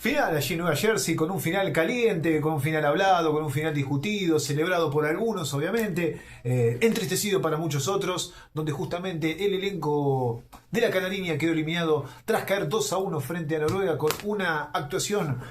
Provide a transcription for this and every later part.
Final allí en Nueva Jersey, con un final caliente, con un final hablado, con un final discutido, celebrado por algunos, obviamente, entristecido para muchos otros, donde justamente el elenco de la Canariña quedó eliminado tras caer 2-1 frente a Noruega con una actuación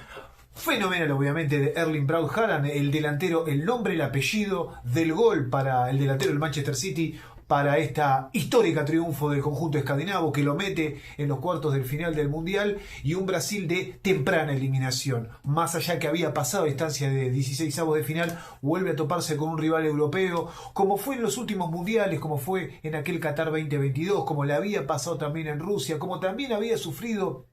fenomenal, obviamente, de Erling Braut Haaland, el delantero, el nombre, el apellido del gol para el delantero del Manchester City, para esta histórica triunfo del conjunto escandinavo que lo mete en los cuartos del final del Mundial, y un Brasil de temprana eliminación. Más allá que había pasado a instancia de 16avos de final, vuelve a toparse con un rival europeo, como fue en los últimos mundiales, como fue en aquel Qatar 2022, como le había pasado también en Rusia, como también había sufrido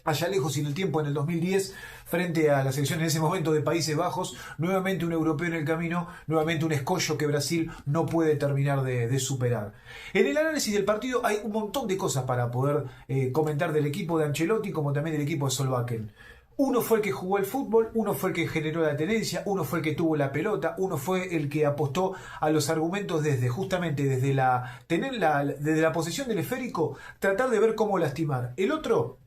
allá lejos y en el tiempo, en el 2010, frente a la selección en ese momento de Países Bajos. Nuevamente un europeo en el camino, nuevamente un escollo que Brasil no puede terminar de superar. En el análisis del partido hay un montón de cosas para poder comentar del equipo de Ancelotti, como también del equipo de Solbakken. Uno fue el que jugó el fútbol, uno fue el que generó la tenencia, uno fue el que tuvo la pelota, uno fue el que apostó a los argumentos desde la posesión del esférico, tratar de ver cómo lastimar. El otro,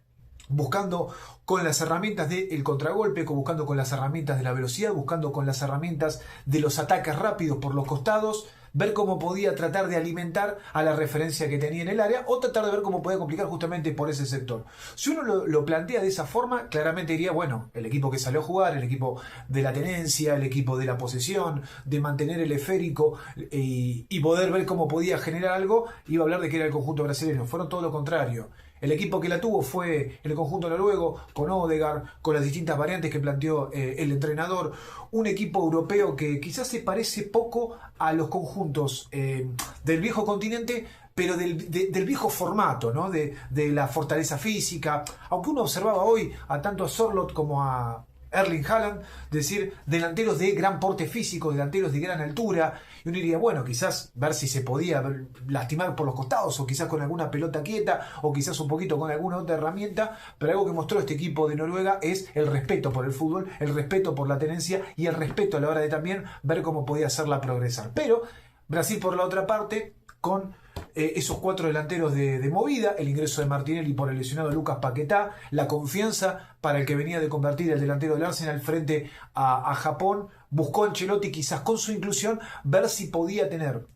buscando con las herramientas del contragolpe, buscando con las herramientas de la velocidad, buscando con las herramientas de los ataques rápidos por los costados, ver cómo podía tratar de alimentar a la referencia que tenía en el área, o tratar de ver cómo podía complicar justamente por ese sector. Si uno lo plantea de esa forma, claramente diría, bueno, el equipo que salió a jugar, el equipo de la tenencia, el equipo de la posesión, de mantener el esférico y poder ver cómo podía generar algo, iba a hablar de que era el conjunto brasileño. Fueron todo lo contrario. El equipo que la tuvo fue el conjunto noruego, con Odegaard, con las distintas variantes que planteó el entrenador. Un equipo europeo que quizás se parece poco a los conjuntos del viejo continente, pero del viejo formato, ¿no? De la fortaleza física. Aunque uno observaba hoy a tanto a Sorloth como a Erling Haaland, es decir, delanteros de gran porte físico, delanteros de gran altura, y uno diría, bueno, quizás ver si se podía lastimar por los costados, o quizás con alguna pelota quieta, o quizás un poquito con alguna otra herramienta, pero algo que mostró este equipo de Noruega es el respeto por el fútbol, el respeto por la tenencia y el respeto a la hora de también ver cómo podía hacerla progresar. Pero Brasil, por la otra parte, con esos cuatro delanteros de movida, el ingreso de Martinelli por el lesionado Lucas Paquetá, la confianza para el que venía de convertir el delantero del Arsenal frente a Japón, buscó Ancelotti quizás con su inclusión ver si podía tener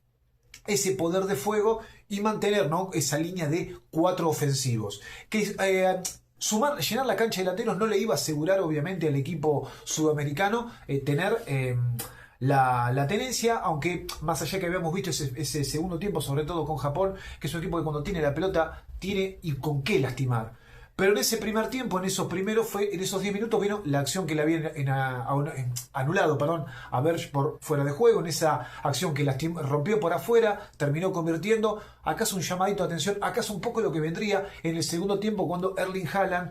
ese poder de fuego y mantener, ¿no?, esa línea de cuatro ofensivos. Que llenar la cancha de delanteros no le iba a asegurar obviamente al equipo sudamericano tener la tenencia, aunque más allá que habíamos visto ese segundo tiempo, sobre todo con Japón, que es un equipo que cuando tiene la pelota tiene y con qué lastimar. Pero en ese primer tiempo, en esos 10 minutos, vino la acción que le habían anulado a Berge por fuera de juego, en esa acción que rompió por afuera, terminó convirtiendo. ¿Acaso un llamadito de atención? ¿Acaso un poco lo que vendría en el segundo tiempo cuando Erling Haaland?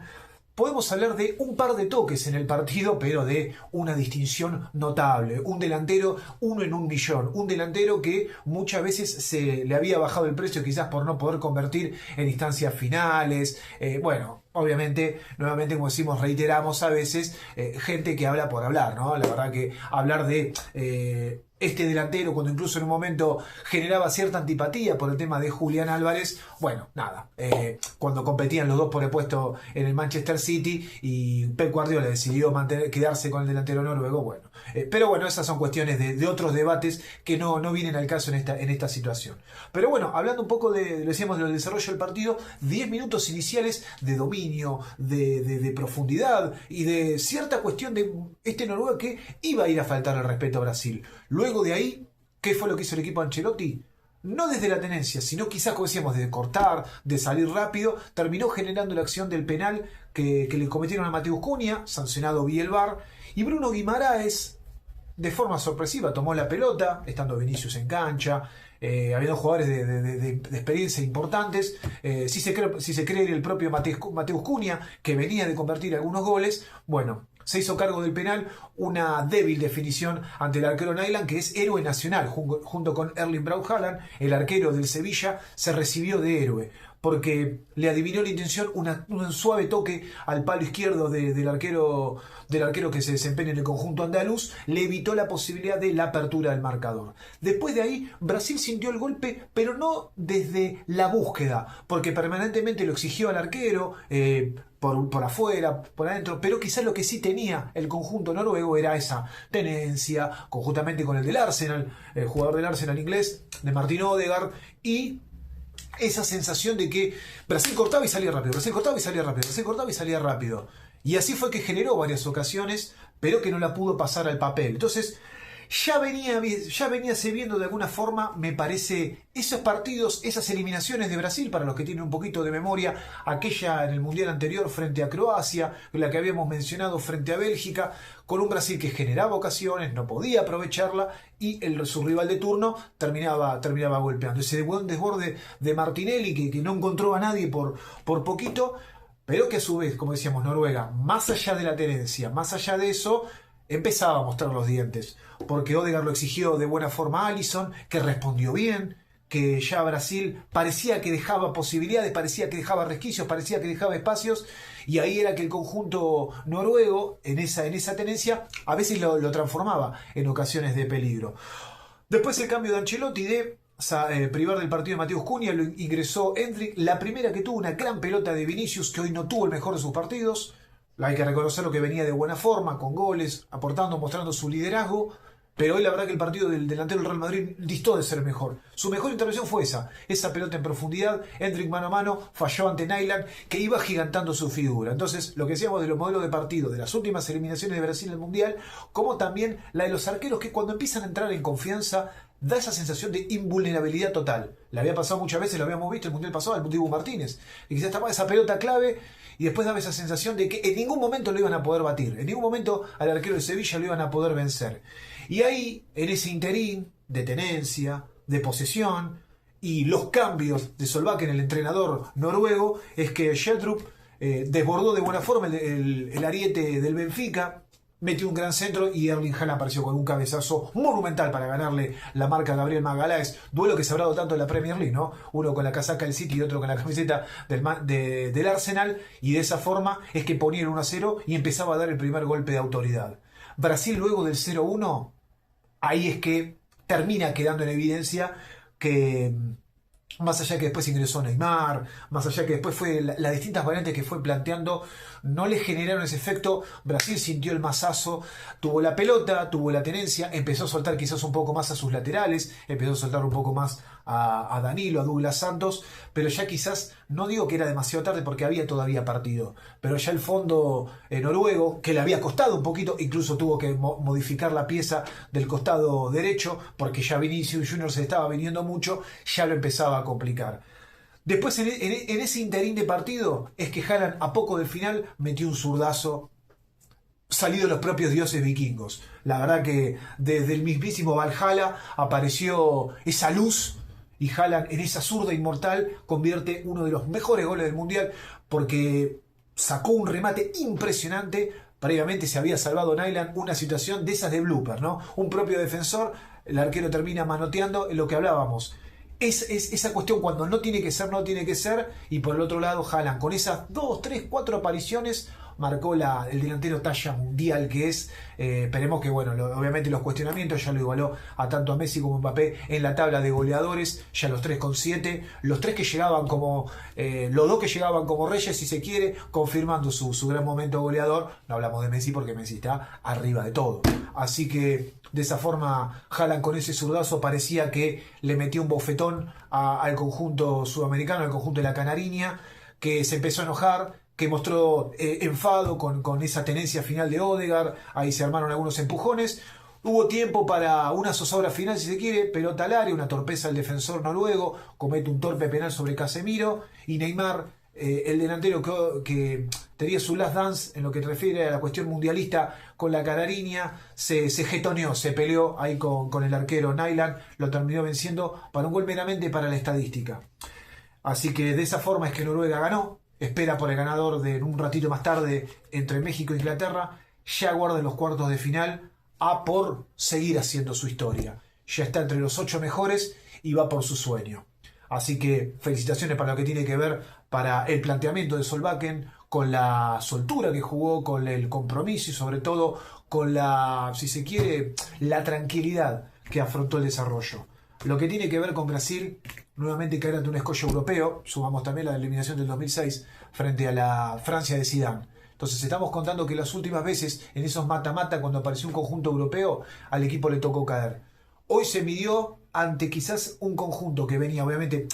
Podemos hablar de un par de toques en el partido, pero de una distinción notable. Un delantero, 1 en 1.000.000. Un delantero que muchas veces se le había bajado el precio quizás por no poder convertir en instancias finales. Obviamente, nuevamente, como decimos, reiteramos a veces, gente que habla por hablar, ¿no? La verdad que hablar de este delantero, cuando incluso en un momento generaba cierta antipatía por el tema de Julián Álvarez, bueno, nada, cuando competían los dos por el puesto en el Manchester City y Pep Guardiola decidió quedarse con el delantero noruego, bueno. Pero bueno, esas son cuestiones de otros debates que no vienen al caso en esta situación. Pero bueno, hablando un poco del desarrollo del partido, 10 minutos iniciales de dominio, de profundidad y de cierta cuestión de este Noruega que iba a ir a faltar el respeto a Brasil. Luego de ahí, ¿qué fue lo que hizo el equipo de Ancelotti? No desde la tenencia, sino quizás, como decíamos, de cortar, de salir rápido, terminó generando la acción del penal que le cometieron a Mateus Cunha, sancionado vía el VAR, y Bruno Guimaraes, de forma sorpresiva, tomó la pelota, estando Vinicius en cancha, habiendo jugadores de experiencia importantes, si se cree el propio Mateus Cunha, que venía de convertir algunos goles. Bueno, se hizo cargo del penal, una débil definición ante el arquero Nyland, que es héroe nacional, junto con Erling Braut Haaland, el arquero del Sevilla, se recibió de héroe. porque le adivinó la intención, un suave toque al palo izquierdo del arquero que se desempeña en el conjunto andaluz, le evitó la posibilidad de la apertura del marcador. Después de ahí, Brasil sintió el golpe, pero no desde la búsqueda, porque permanentemente lo exigió al arquero, por afuera, por adentro, pero quizás lo que sí tenía el conjunto noruego era esa tenencia, conjuntamente con el del Arsenal, el jugador del Arsenal inglés, de Martin Odegaard, y esa sensación de que Brasil cortaba y salía rápido, Brasil cortaba y salía rápido, Brasil cortaba y salía rápido. Y así fue que generó varias ocasiones, pero que no la pudo pasar al papel. Entonces, ya venía se viendo de alguna forma, me parece, esos partidos, esas eliminaciones de Brasil, para los que tienen un poquito de memoria, aquella en el Mundial anterior frente a Croacia, la que habíamos mencionado frente a Bélgica, con un Brasil que generaba ocasiones, no podía aprovecharla, y su rival de turno terminaba golpeando. Ese buen desborde de Martinelli, que no encontró a nadie por poquito, pero que a su vez, como decíamos, Noruega, más allá de la tenencia, más allá de eso, empezaba a mostrar los dientes, porque Odegaard lo exigió de buena forma a Alisson, que respondió bien, que ya Brasil parecía que dejaba posibilidades, parecía que dejaba resquicios, parecía que dejaba espacios, y ahí era que el conjunto noruego, en esa tenencia, a veces lo transformaba en ocasiones de peligro. Después el cambio de Ancelotti de privar del partido de Mateus Cunha, lo ingresó Endrick, la primera que tuvo una gran pelota de Vinicius, que hoy no tuvo el mejor de sus partidos. Hay que reconocerlo, que venía de buena forma, con goles, aportando, mostrando su liderazgo, pero hoy la verdad que el partido del delantero del Real Madrid distó de ser mejor. Su mejor intervención fue esa pelota en profundidad, Endrick mano a mano, falló ante Nyland, que iba gigantando su figura. Entonces, lo que decíamos de los modelos de partido, de las últimas eliminaciones de Brasil en el Mundial, como también la de los arqueros, que cuando empiezan a entrar en confianza, da esa sensación de invulnerabilidad total. Le había pasado muchas veces, lo habíamos visto el Mundial pasado, al Dibu Martínez, y quizás estaba esa pelota clave, y después daba esa sensación de que en ningún momento lo iban a poder batir, en ningún momento al arquero de Sevilla lo iban a poder vencer. Y ahí, en ese interín de tenencia, de posesión, y los cambios de Solbakken, el entrenador noruego, es que Schjelderup desbordó de buena forma el ariete del Benfica, metió un gran centro y Erling Haaland apareció con un cabezazo monumental para ganarle la marca a Gabriel Magalhães. Duelo que se ha hablado tanto en la Premier League, ¿no? Uno con la casaca del City y otro con la camiseta del Arsenal. Y de esa forma es que ponían 1-0 y empezaba a dar el primer golpe de autoridad. Brasil, luego del 0-1, ahí es que termina quedando en evidencia que, más allá que después ingresó Neymar, más allá que después fue las distintas variantes que fue planteando, no le generaron ese efecto. Brasil sintió el mazazo, tuvo la pelota, tuvo la tenencia, empezó a soltar quizás un poco más a sus laterales, empezó a soltar un poco más a Danilo, a Douglas Santos, pero ya quizás, no digo que era demasiado tarde porque había todavía partido, pero ya el fondo noruego, que le había costado un poquito, incluso tuvo que modificar la pieza del costado derecho, porque ya Vinicius Junior se estaba viniendo mucho, ya lo empezaba a complicar. Después, en ese interín de partido, es que Haaland, a poco del final, metió un zurdazo salido de los propios dioses vikingos. La verdad que desde el mismísimo Valhalla apareció esa luz, y Haaland, en esa zurda inmortal, convierte uno de los mejores goles del Mundial, porque sacó un remate impresionante. Previamente se había salvado Nyland una situación de esas de blooper, ¿no? Un propio defensor, el arquero termina manoteando, en lo que hablábamos. Es esa cuestión cuando no tiene que ser, no tiene que ser. Y por el otro lado, Haaland, con esas 2, 3, 4 apariciones, marcó el delantero talla mundial que es. Esperemos que, bueno, obviamente los cuestionamientos ya lo igualó a tanto a Messi como a Mbappé en la tabla de goleadores, ya los 3 con 7, los 3 que llegaban como, los 2 que llegaban como reyes, si se quiere, confirmando su gran momento goleador. No hablamos de Messi porque Messi está arriba de todo. Así que de esa forma, Haaland con ese zurdazo parecía que le metió un bofetón al conjunto sudamericano, al conjunto de la Canariña, que se empezó a enojar, que mostró enfado con esa tenencia final de Odegaard. Ahí se armaron algunos empujones. Hubo tiempo para una zozobra final, si se quiere, pelota al área, una torpeza del defensor noruego, comete un torpe penal sobre Casemiro, y Neymar, el delantero que tenía su last dance en lo que refiere a la cuestión mundialista con la Canariña, se jetoneó, se peleó ahí con el arquero Nyland, lo terminó venciendo para un gol meramente para la estadística. Así que de esa forma es que Noruega ganó. Espera por el ganador de un ratito más tarde entre México e Inglaterra. Ya guarda en los cuartos de final a por seguir haciendo su historia. Ya está entre los 8 mejores y va por su sueño. Así que felicitaciones para lo que tiene que ver para el planteamiento de Solbakken, con la soltura que jugó, con el compromiso y sobre todo con la, si se quiere, la tranquilidad que afrontó el desarrollo. Lo que tiene que ver con Brasil, nuevamente caer ante un escollo europeo, sumamos también la eliminación del 2006 frente a la Francia de Zidane. Entonces estamos contando que las últimas veces, en esos mata-mata, cuando apareció un conjunto europeo, al equipo le tocó caer. Hoy se midió ante quizás un conjunto que venía, obviamente,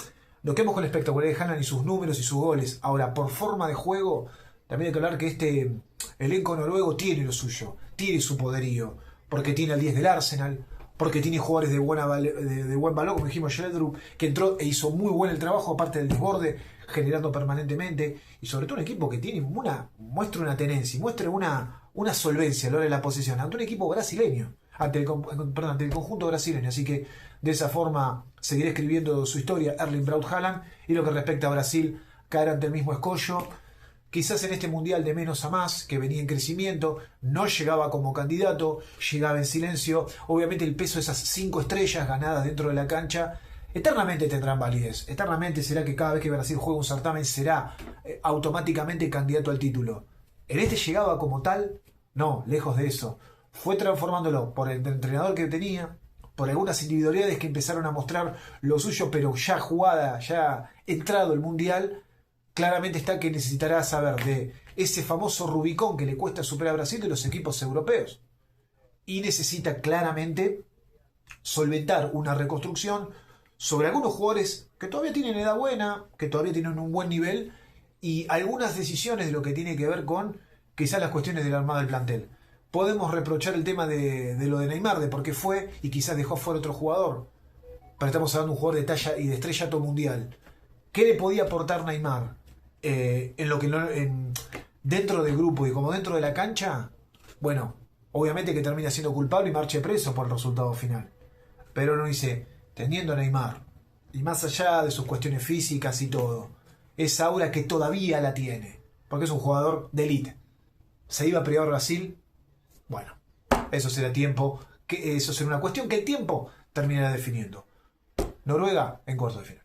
lo que vemos con la espectacularidad de Haaland y sus números y sus goles. Ahora, por forma de juego, también hay que hablar que este elenco noruego tiene lo suyo, tiene su poderío, porque tiene al 10 del Arsenal, porque tiene jugadores de buen valor, como dijimos, Sheldrup, que entró e hizo muy buen el trabajo, aparte del desborde, generando permanentemente, y sobre todo un equipo que tiene muestra una tenencia, muestra una solvencia a la hora de la posición, ante un equipo brasileño, ante el conjunto brasileño. Así que de esa forma seguiré escribiendo su historia, Erling Braut Haaland, y lo que respecta a Brasil, caer ante el mismo escollo. Quizás en este mundial de menos a más, que venía en crecimiento, no llegaba como candidato, llegaba en silencio. Obviamente el peso de esas 5 estrellas ganadas dentro de la cancha eternamente tendrán validez. Eternamente será que cada vez que Brasil juega un certamen será automáticamente candidato al título. ¿En este llegaba como tal? No, lejos de eso. Fue transformándolo por el entrenador que tenía, por algunas individualidades que empezaron a mostrar lo suyo, pero ya jugada, ya entrado el mundial. Claramente está que necesitará saber de ese famoso Rubicón que le cuesta superar a Brasil de los equipos europeos. Y necesita claramente solventar una reconstrucción sobre algunos jugadores que todavía tienen edad buena, que todavía tienen un buen nivel, y algunas decisiones de lo que tiene que ver con quizás las cuestiones del armado del plantel. Podemos reprochar el tema de lo de Neymar, de por qué fue y quizás dejó fuera otro jugador. Pero estamos hablando de un jugador de talla y de estrellato mundial. ¿Qué le podía aportar Neymar? En lo que dentro del grupo y como dentro de la cancha, bueno, obviamente que termina siendo culpable y marche preso por el resultado final. Pero no dice, teniendo a Neymar, y más allá de sus cuestiones físicas y todo, esa aura que todavía la tiene, porque es un jugador de élite. ¿Se iba a privar Brasil? Bueno, eso será tiempo, eso será una cuestión que el tiempo terminará definiendo. Noruega en cuartos de final.